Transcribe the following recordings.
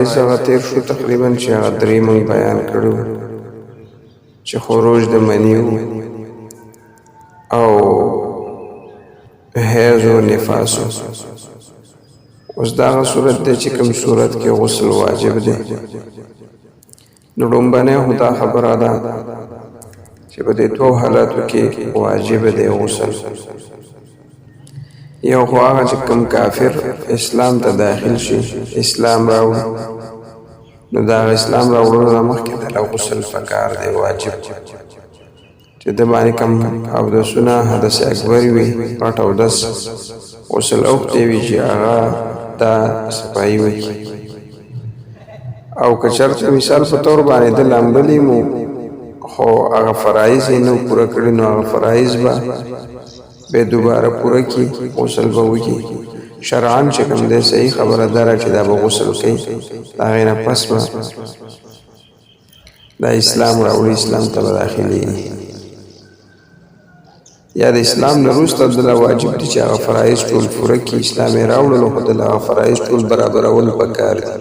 هغه تیر شو تقریبا چې هغه درې مونږ بیان کړو چې خروج د منیو او حیض و نفاسو. اوس دغه صورت دی چې کوم صورت کې غسل واجب دی. نو لومبنۍ خو دا خبره ده چې په دې دوو حالاتو کې واجب دی غسل. یو خو هغه چې کوم کافر اسلام ته داخل شي، اسلام راوړي، نو دا اسلام راوړلو نه مخکې دله غسل پکار دی، واجب چې د باندې کوم اودسونه حدث اکبر وي، پټ اودس غسل اوښتی وي چې هغه دا صفایي وکړي. او که چېرته مثال په طور باندې د لامبلي مو خو هغه فرایض یې نه پوره کړي، نو هغه فرایض به دوباره پوره کړي، غسل به وکړي. شرعاً چې کوم دی صحیح خبره ده چې دا به غسل کوي، د هغې نه پس به دا اسلام راوړي، اسلام ته به داخلېږي. یا د اسلام نه وروسته دله واجب دي چې هغه فرایض ټول پوره کړي. اسلام یې راوړلو خو دله هغه فرایض ټول برابرول پکار دي.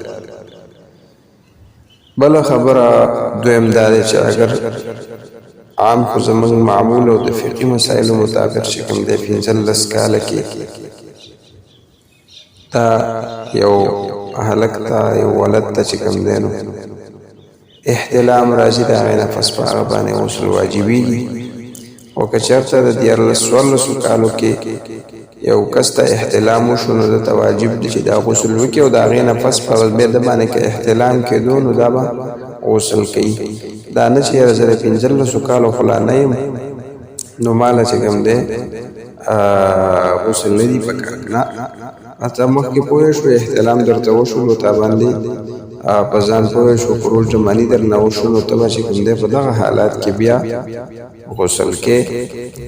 بله خبره دویم دا دی چې اگر عام خو زمونږ معمول او د فقهي مسایلو مطابق چې کوم دی 15 کاله کې دا یو هلک ته یو ولد ته چې کوم دی نو احتلام راځي، د هغې نه پس په هغه باندې غسل واجبېږي. او که چېرته د 14 کالو کې یو کس ته احتلام وشو، نو ده ته واجب دی چې دا غسل وکړي، او د هغې نه پس په بیا د باندې که احتلام کېدو نو دا به غسل کوي. دا نه چې یاره زه د 15 کالو خو لا نه یم نو ماله چې کوم دی غسل نه دي پکار. نه، ته مخکې پوه شو، احتلام درته وشو، نو تا باندې په ځان پوه شو، خروج د مني در نه وشو، نو ته به چې کوم دی په دغه حالات کې بیا غسل کې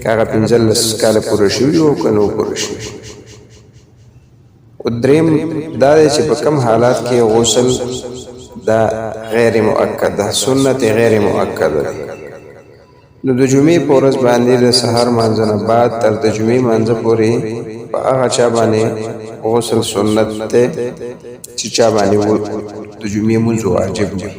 که هغه 15 کاله پوره شوي او که نه پوره شوي. او دریم دا دی چې په کوم حالات کې غسل دا غیر مؤکد ده، سنت غیر مؤکد ده. نو د جمعې په ورځ باندې د سهار مانځه نه بعد تر د جمعې مانځه پورې په هغه چا باندې غسل سنت دی چې چا باندې د جمعې مونځ واجب دی.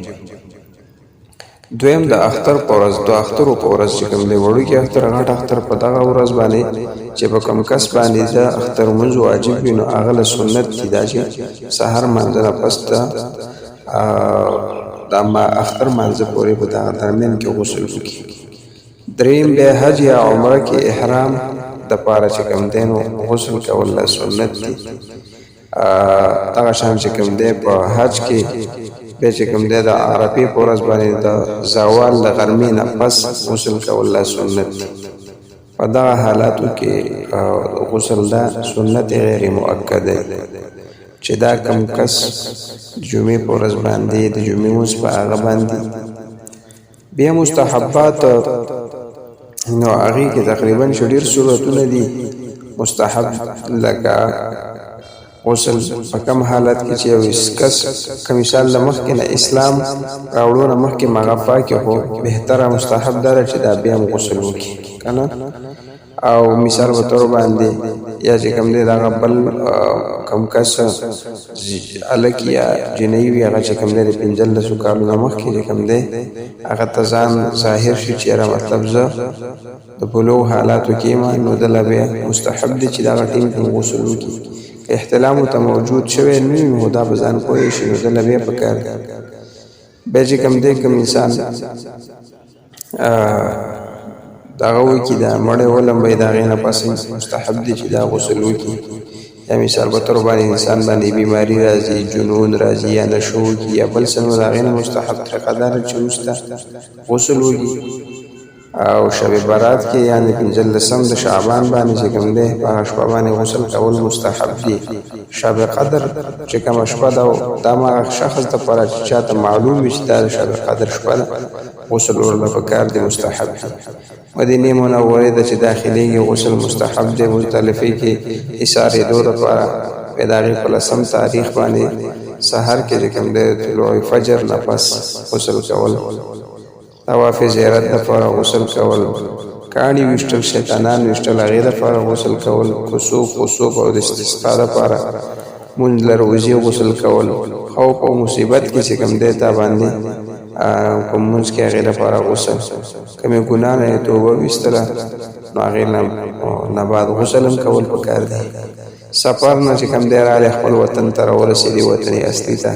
دویم د اختر په ورځ، د اخترو په ورځ چې کوم دی وړوکی اختر، غټ اختر په دغه ورځ باندې چې په کوم کس باندې د اختر مونځ واجب وي، نو هغه له سنت دي دا چې سهار مانځه نه پس دا ما اختر مانځه پورې په دغه درمیان کې غسل وکړي. دریم بیا حج یا عمره کې احرام د پاره چې کوم دی نو غسل کول سنت دي. دغه شان چې کوم دی په حج کې بیا چې کوم دی د عرفې په ورځ باندې د زوال د غرمې نه پس غسل کول سنت دي. په دغه حالاتو کې غسل دا سنت غیر مؤکد دی چې دا کم کس جمعې په ورځ باندې د جمعې مونځ په هغه باندې. بیا مستحبات نو هغې کې تقریبا چې ډېر صورتونه دي مستحب، لکه غسل په کم حالت کې چې یو کس که مثال له مخکې نه اسلام راوړو نه مخکې مغفا کې خو بهتره مستحب دا چې دا بیا هم غسل وکړي که نه. او مثال په طور باندې یا چې کوم دی دغه بل کوم کس هلک یا جنۍ وي، هغه چې کوم دی د 15 کالو نه مخکې چې کوم دی هغه ته ځان ظاهر شي چې یاره مطلب زه د بلوغ حالاتو کې یم، نو دله بیا مستحب دی چې دغه ټیم کې غسل وکړي. که احتلام ورته موجود شوی نه وي نو دا به ځان پوه شي، نو دله بیا پکار دی. بیا چې کوم دی کوم انسان دغه وکړي دا مړی ولمبوي، د هغې نه پس مستحب دی چې دا غسل وکړي. یا مثال په طور باندې انسان باندې بیماري راځي، جنون راځي، یا نشو وکړي یا بل څه، نو د هغې نه مستحب طریقه دا ده چې وروسته غسل وکړي. او شب برات کې یعنې 15 د شعبان باندې چې کوم دی په هغه شپه باندې غسل کول مستحب دي. شب قدر چې کومه شپه ده دا هغه شخص دپاره چې چاته معلوم وي چې دا د شب قدر شپه ده، غسل ورله پکار دی، مستحب دی. مدینې منورې ته چې داخلېږي غسل مستحب دی. مزدلفې کې حصارېدو دپاره بیا د هغې په 10 تاریخ باندې سحر کې چې کوم دی طلوع فجر نه پس غسل کول، طواف زیارت دپاره غسل کول، کاڼي ویشتل، شیطانان ویشتل، هغې دپاره غسل کول، کسوف او د استسقا دپاره مونځ له روژې غسل کول، خوف او مصیبت کې چې کوم دی تا باندې کوم منځ کې هغې لپاره غسل کومې ګناه نه یې توبه ویستله نو هغې نه بعد غسل هم کول پکار دی سفر نه چې کوم دی راغلی خپل وطن ته راورسېدي وطن اصلي ته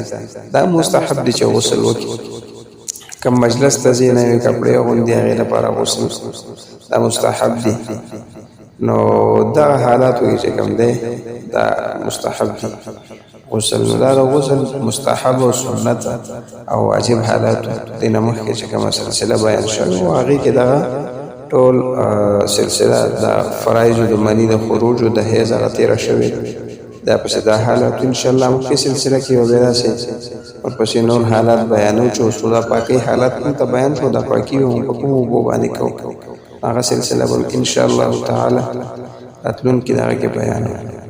دا مستحب دی چې غسل وکړي کم مجلس ته ځي نوې کپړې اغوندي هغې لپاره غسل دا مستحب دی نو دغه حالاتو کې چې کوم دی دا مستحب دی غسل نو دا غسل مستحب او سنت او واجب حالاتو دې نه مخکې چې کومه سلسله بیان شوې وه هغې کې دغه ټول سلسله د فرایضو د مني د خروجو د حیض هغه تېره شوې دا پسې دا حالات انشاءالله مخکې سلسله کې به بیا داسې ورپسې نور حالات بیانو چې اوس دا پاکۍ حالات هم ته بیان شو دا پاکي به په کومو اوبو باندې کوو هغه سلسله به انشاءالله تعالی راتلونکي د هغه کې بیانوو